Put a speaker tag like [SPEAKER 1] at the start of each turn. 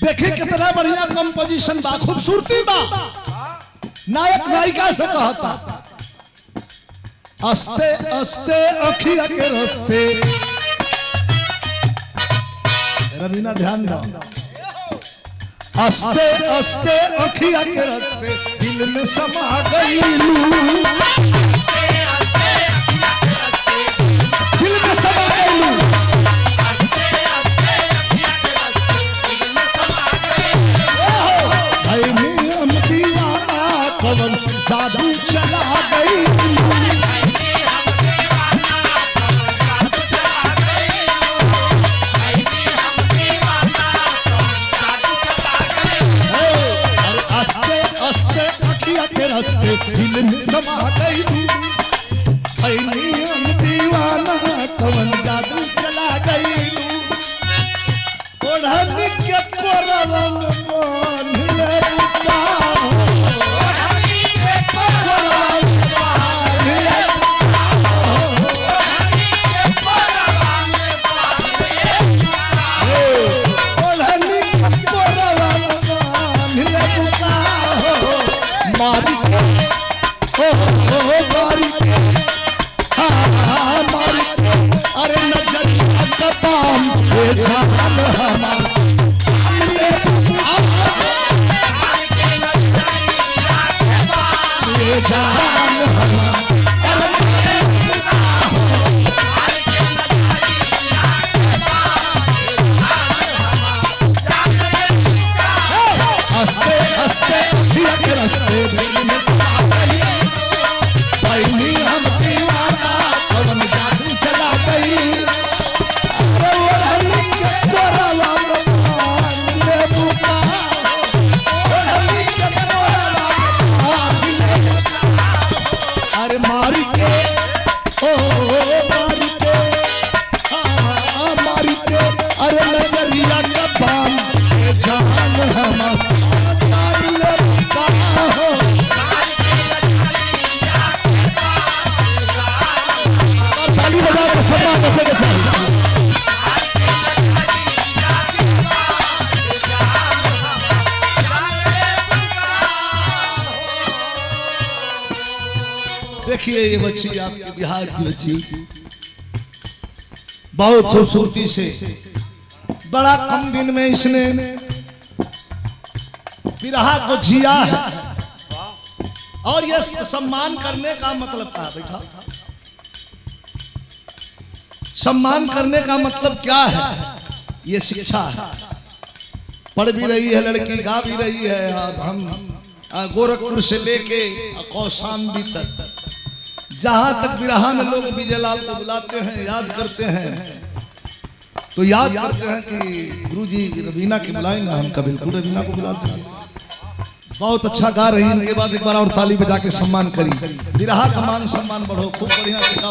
[SPEAKER 1] देखे कितना बढ़िया कंपोजिशन बा, खूबसूरती बा। नायक नायिका से कहता अस्ते अस्ते अखिया के रस्ते, रवीना ध्यान दो, अस्ते अस्ते अखिया के रस्ते दिल में समा गई, दिल में समा गई। कवन जादू चला गई, अस्ते अस्ते अखिया के रस्ते दिल में समा गई, हम दीवाना कवन जादू चला गई। ओढ़नी के कोरवन अरे नजरिया का पाम जान हस्ते हस्ते के रस्ते हम दीवाना कवन जादू चला गई। अरे मारी के ओ मारी के मारी के अरे नजरिया का बाम जान हम ताली बजा के सम्मान रखने के चाहिए। देखिए ये बच्ची आपके बिहार की बच्ची बहुत खूबसूरती से बड़ा कम दिन में इसने बिरहा को जिया है। और ये सम्मान करने का मतलब क्या है बेटा? सम्मान करने का मतलब क्या है? ये शिक्षा है। पढ़ भी रही है लड़की, गा भी रही है। अब हम गोरखपुर से लेके कौशाम्बी तक जहां तक बिरहा में लोग विजयलाल को बुलाते हैं, याद करते हैं, तो याद करते हैं कि गुरुजी रवीना की बुलाएंगे। हम कभी बिल्कुल रवीना को बुलाते हैं। बहुत अच्छा गा रही, इनके बाद एक बार और ताली बजा के सम्मान करी। बिरहा का मान सम्मान बढ़ो, खूब बढ़िया से गाओ।